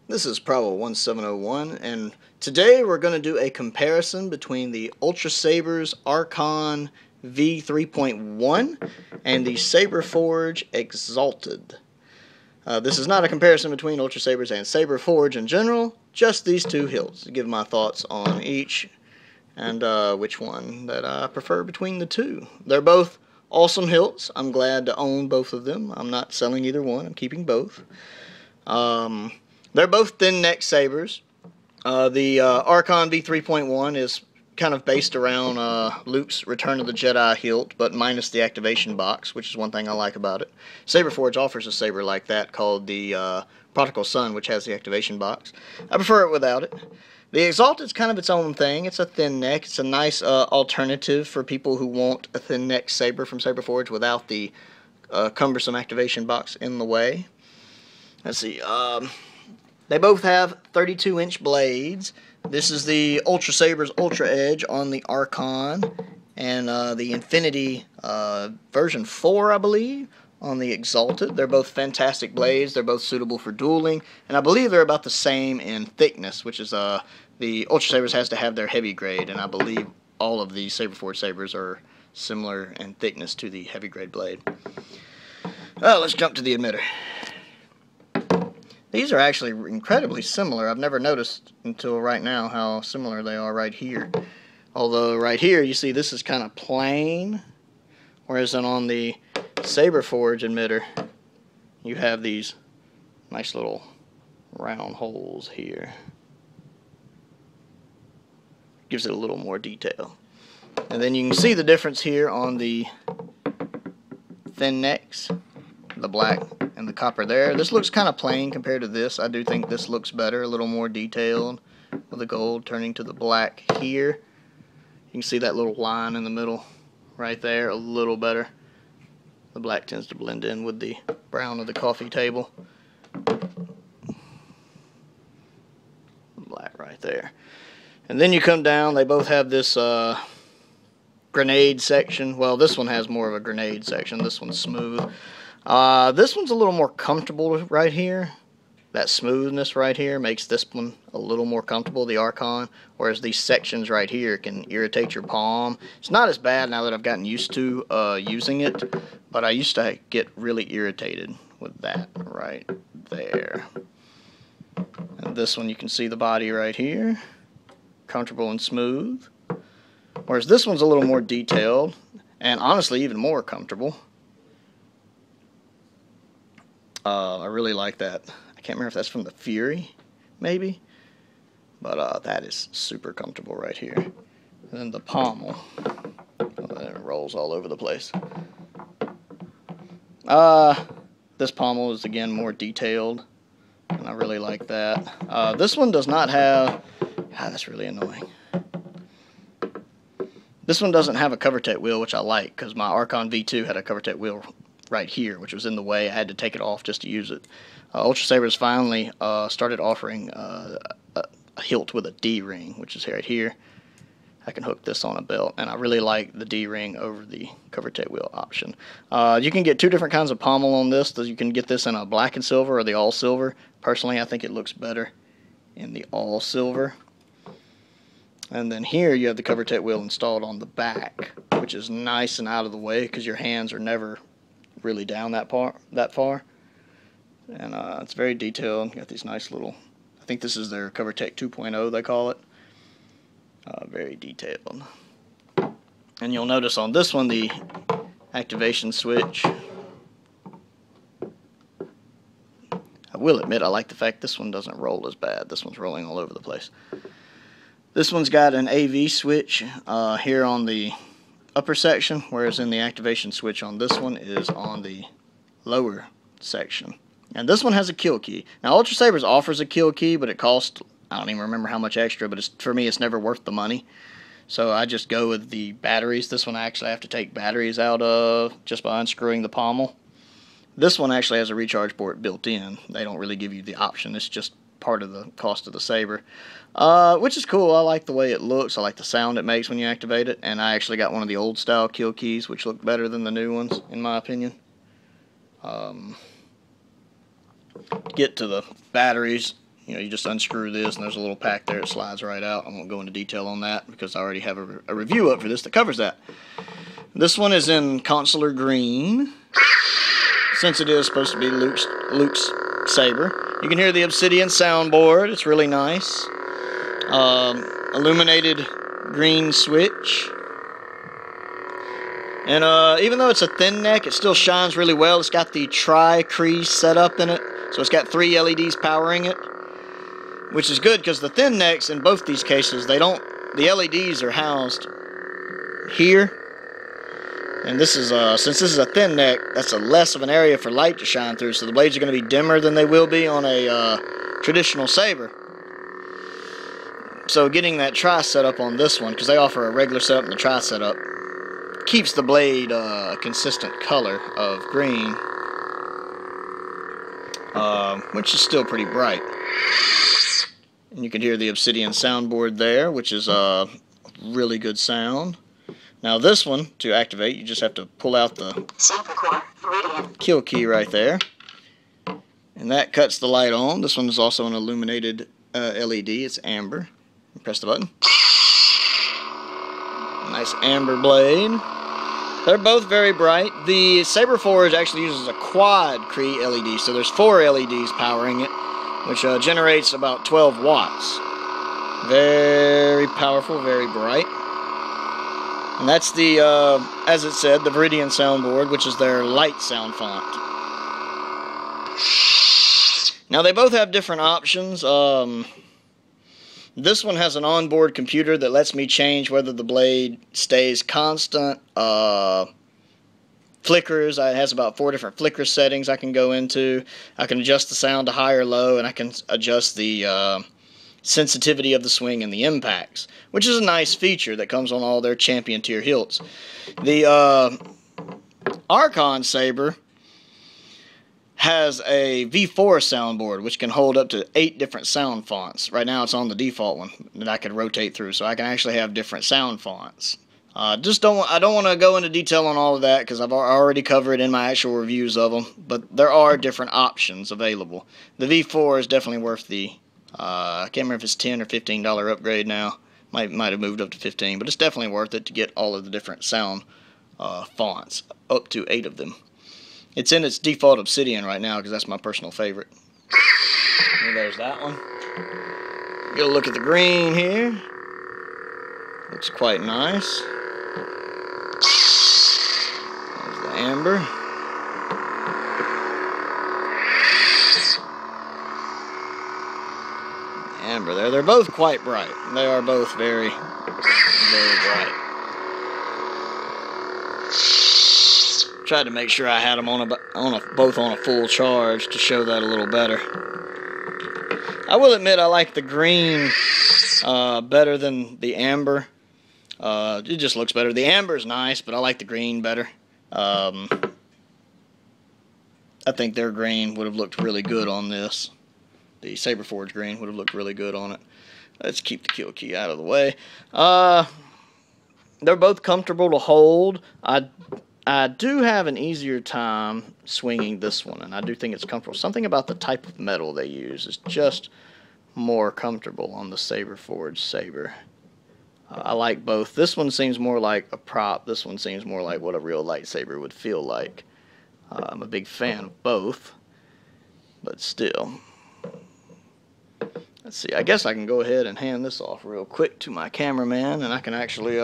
This is Probable 1701, and today we're going to do a comparison between the Ultrasabers Archon V3.1 and the Saberforge Exhalted. This is not a comparison between Ultrasabers and Saberforge in general, just these two hilts. To give my thoughts on each and which one that I prefer between the two. They're both awesome hilts. I'm glad to own both of them. I'm not selling either one. I'm keeping both. They're both thin neck sabers. The Archon V3.1 is kind of based around Luke's Return of the Jedi hilt, but minus the activation box, which is one thing I like about it. Saberforge offers a saber like that called the Prodigal Son, which has the activation box. I prefer it without it. The Exalted is kind of its own thing. It's a thin neck. It's a nice alternative for people who want a thin neck saber from Saberforge without the cumbersome activation box in the way. Let's see. They both have 32-inch blades. This is the Ultrasabers Ultra Edge on the Archon, and the Infinity version 4, I believe, on the Exalted. They're both fantastic blades. They're both suitable for dueling, and I believe they're about the same in thickness, which is the Ultrasabers has to have their heavy grade, and I believe all of the Saberforge sabers are similar in thickness to the heavy grade blade. Let's jump to the emitter. These are actually incredibly similar. I've never noticed until right now how similar they are right here. Although right here you see this is kind of plain, whereas on the Saberforge emitter you have these nice little round holes here. Gives it a little more detail. And then you can see the difference here on the thin necks, the black and the copper there. This looks kind of plain compared to this. I do think this looks better, a little more detailed, with the gold turning to the black here. You can see that little line in the middle right there, a little better. The black tends to blend in with the brown of the coffee table. Black right there. And then you come down, they both have this grenade section. Well, this one has more of a grenade section. This one's smooth. This one's a little more comfortable right here. That smoothness right here makes this one a little more comfortable, the Archon, whereas these sections right here can irritate your palm. It's not as bad now that I've gotten used to using it, but I used to get really irritated with that right there. And this one you can see the body right here, comfortable and smooth, whereas this one's a little more detailed and honestly even more comfortable. I really like that. I can't remember if that's from the Fury, maybe, but that is super comfortable right here. And then the pommel, it rolls all over the place. This pommel is again more detailed, and I really like that. This one does not have, that's really annoying. This one doesn't have a CoverTech wheel, which I like, because my Archon V2 had a CoverTech wheel right here, which was in the way. I had to take it off just to use it. Ultrasabers finally started offering a hilt with a D-ring, which is right here. I can hook this on a belt, and I really like the D-ring over the CoverTech wheel option. You can get two different kinds of pommel on this. You can get this in a black and silver or the all silver. Personally, I think it looks better in the all silver. And then here you have the CoverTech wheel installed on the back, which is nice and out of the way because your hands are never really down that far, and it's very detailed. You got these nice little, I think this is their CoverTech 2.0 they call it. Very detailed. And you'll notice on this one the activation switch. I will admit I like the fact this one doesn't roll as bad. This one's rolling all over the place. This one's got an AV switch here on the upper section, whereas in the activation switch on this one is on the lower section. And this one has a kill key. Now Ultrasabers offers a kill key, but it costs, I don't even remember how much extra, but for me it's never worth the money. So I just go with the batteries. This one I actually have to take batteries out of just by unscrewing the pommel. This one actually has a recharge port built in. They don't really give you the option. It's just part of the cost of the saber, which is cool. I like the way it looks. I like the sound it makes when you activate it, and I actually got one of the old style kill keys, which look better than the new ones in my opinion. Get to the batteries, You know, you just unscrew this, and there's a little pack there. It slides right out. I won't go into detail on that because I already have a review up for this that covers that. This one is in consular green, since it is supposed to be Luke's saber. You can hear the obsidian soundboard. It's really nice. Illuminated green switch. And even though it's a thin neck, it still shines really well. It's got the tri-crease setup in it, so it's got 3 LEDs powering it, which is good because the thin necks in both these cases, the LEDs are housed here, and this is since this is a thin neck, that's a less of an area for light to shine through, so the blades are going to be dimmer than they will be on a traditional saber. So getting that tri setup on this one, because they offer a regular setup and the tri setup, keeps the blade a consistent color of green, which is still pretty bright. And you can hear the obsidian soundboard there, which is a really good sound. Now this one, to activate, you just have to pull out the Viridian kill key right there, and that cuts the light on. This one is also an illuminated LED. It's amber. Press the button. Nice amber blade. They're both very bright. The Saberforge actually uses a quad Cree LED, so there's 4 LEDs powering it, which generates about 12 watts. Very powerful, very bright. And that's the, as it said, the Viridian soundboard, which is their light sound font. Now they both have different options. This one has an onboard computer that lets me change whether the blade stays constant, flickers. It has about 4 different flicker settings I can go into. I can adjust the sound to high or low, and I can adjust the sensitivity of the swing and the impacts, which is a nice feature that comes on all their champion tier hilts. The Archon saber has a V4 soundboard, which can hold up to 8 different sound fonts. Right now it's on the default one that I could rotate through, so I can actually have different sound fonts. I don't want to go into detail on all of that because I've already covered it in my actual reviews of them, but there are different options available. The V4 is definitely worth the, I can't remember if it's $10 or $15 upgrade now. Might have moved up to 15, but it's definitely worth it to get all of the different sound fonts, up to 8 of them. It's in its default obsidian right now because that's my personal favorite. And there's that one. Get a look at the green here. Looks quite nice. There's the amber. Amber there. They're both quite bright. They are both very, very bright. Tried to make sure I had them both on a full charge to show that a little better. I will admit I like the green better than the amber. It just looks better. The amber is nice, but I like the green better. I think their green would have looked really good on this. The Saberforge green would have looked really good on it. Let's keep the kill key out of the way. They're both comfortable to hold. I do have an easier time swinging this one, and I do think it's comfortable. Something about the type of metal they use is just more comfortable on the Saberforge saber. I like both. This one seems more like a prop. This one seems more like what a real lightsaber would feel like. I'm a big fan of both, but still. Let's see. I guess I can go ahead and hand this off real quick to my cameraman, and I can actually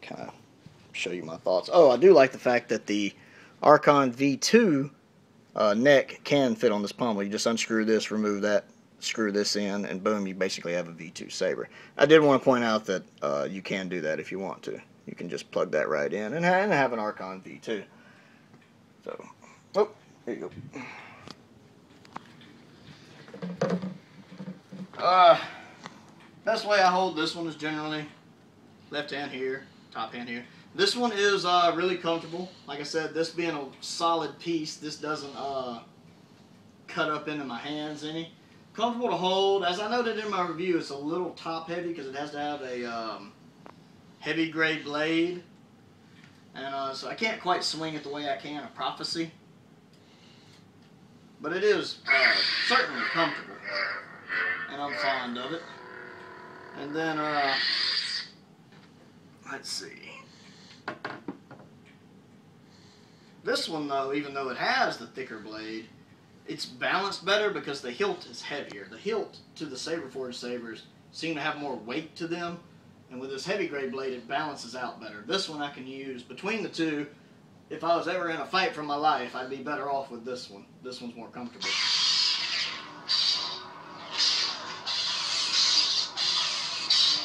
kind of show you my thoughts. Oh, I do like the fact that the Archon V2 neck can fit on this pommel. You just unscrew this, remove that, screw this in, and boom, you basically have a V2 saber. I did want to point out that you can do that if you want to. You can just plug that right in and have an Archon V2. So, oh, here you go. Best way I hold this one is generally left hand here, top hand here. This one is really comfortable. Like I said, this being a solid piece, this doesn't cut up into my hands any. Comfortable to hold. As I noted in my review, it's a little top heavy because it has to have a heavy grade blade. And so I can't quite swing it the way I can a Prophecy. but it is certainly comfortable, and I'm fond of it. And then, let's see. This one, though, even though it has the thicker blade, it's balanced better because the hilt is heavier. The hilt to the Saberforge sabers seem to have more weight to them, and with this heavy grade blade, it balances out better. This one I can use between the two. If I was ever in a fight for my life, I'd be better off with this one. This one's more comfortable.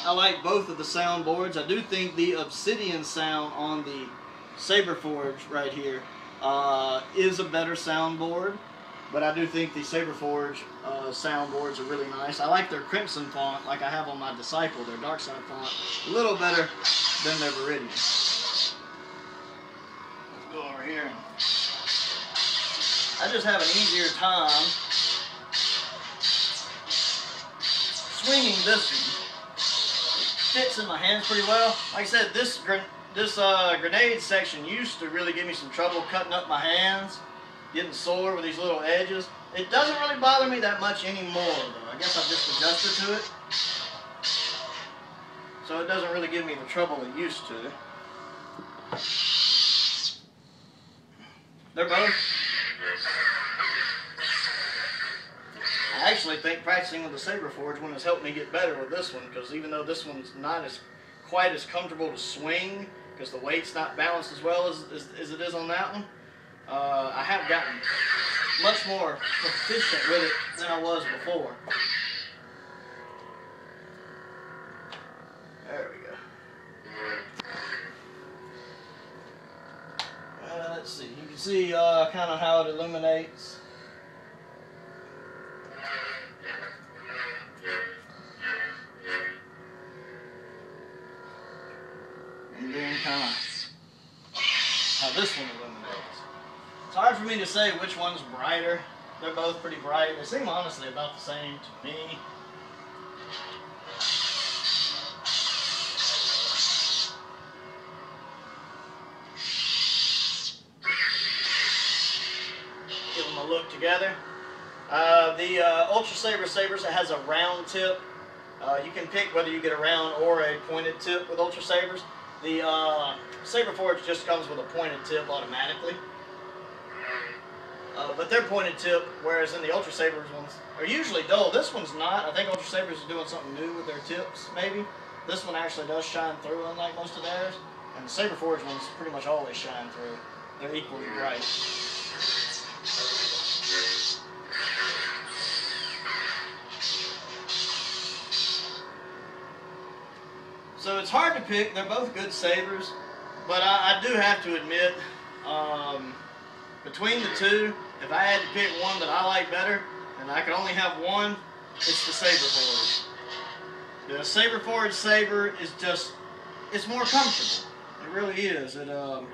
I like both of the soundboards. I do think the Obsidian sound on the Saberforge right here is a better soundboard, but I do think the Saberforge soundboards are really nice. I like their Crimson font, like I have on my Disciple, their dark side font, a little better than their Viridian. Let's go over here. I just have an easier time swinging this one. Fits in my hands pretty well. Like I said, this grenade section used to really give me some trouble cutting up my hands, getting sore with these little edges. It doesn't really bother me that much anymore, though. I guess I've just adjusted to it, so it doesn't really give me the trouble it used to. They're both. I actually think practicing with the Saberforge one has helped me get better with this one, because even though this one's not quite as comfortable to swing, because the weight's not balanced as well as it is on that one, I have gotten much more proficient with it than I was before. There we go. Let's see. You can see kind of how it illuminates. And then kind of how this one illuminates. It's hard for me to say which one's brighter. They're both pretty bright. They seem honestly about the same to me. Give them a look together. The Ultrasabers sabers, it has a round tip. You can pick whether you get a round or a pointed tip with Ultrasabers. The Saberforge just comes with a pointed tip automatically. But they're pointed tip, whereas in the Ultrasabers ones are usually dull. This one's not. I think Ultrasabers is doing something new with their tips, maybe. This one actually does shine through, unlike most of theirs. And the Saberforge ones pretty much always shine through. They're equally bright. So it's hard to pick. They're both good sabers, but I do have to admit, between the two, if I had to pick one that I like better, and I could only have one, it's the Saberforge. The Saberforge saber is just, it's more comfortable. It really is. The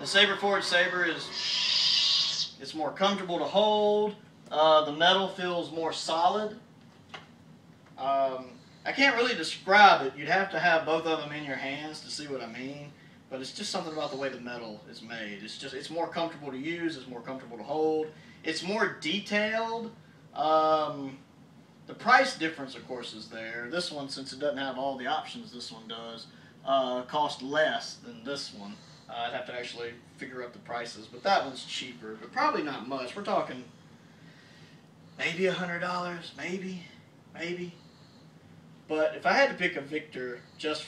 Saberforge saber it's more comfortable to hold. The metal feels more solid. I can't really describe it. You'd have to have both of them in your hands to see what I mean. But it's just something about the way the metal is made. It's more comfortable to use. It's more comfortable to hold. It's more detailed. The price difference, of course, is there. This one, since it doesn't have all the options this one does, cost less than this one. I'd have to actually figure up the prices. But that one's cheaper, but probably not much. We're talking maybe $100, maybe. But if I had to pick a victor just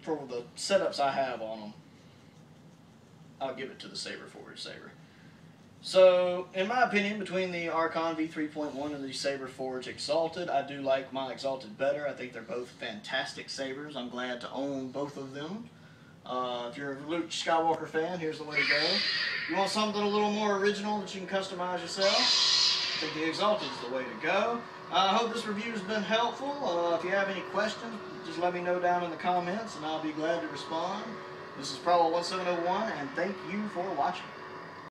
for the setups I have on them, I'll give it to the Saberforge saber. So, in my opinion, between the Archon V3.1 and the Saberforge Exhalted, I do like my Exhalted better. I think they're both fantastic sabers. I'm glad to own both of them. If you're a Luke Skywalker fan, here's the way to go. You want something a little more original that you can customize yourself? I think the Exhalted is the way to go. I hope this review has been helpful. If you have any questions, just let me know down in the comments and I'll be glad to respond. This is Prowl 1701 and thank you for watching.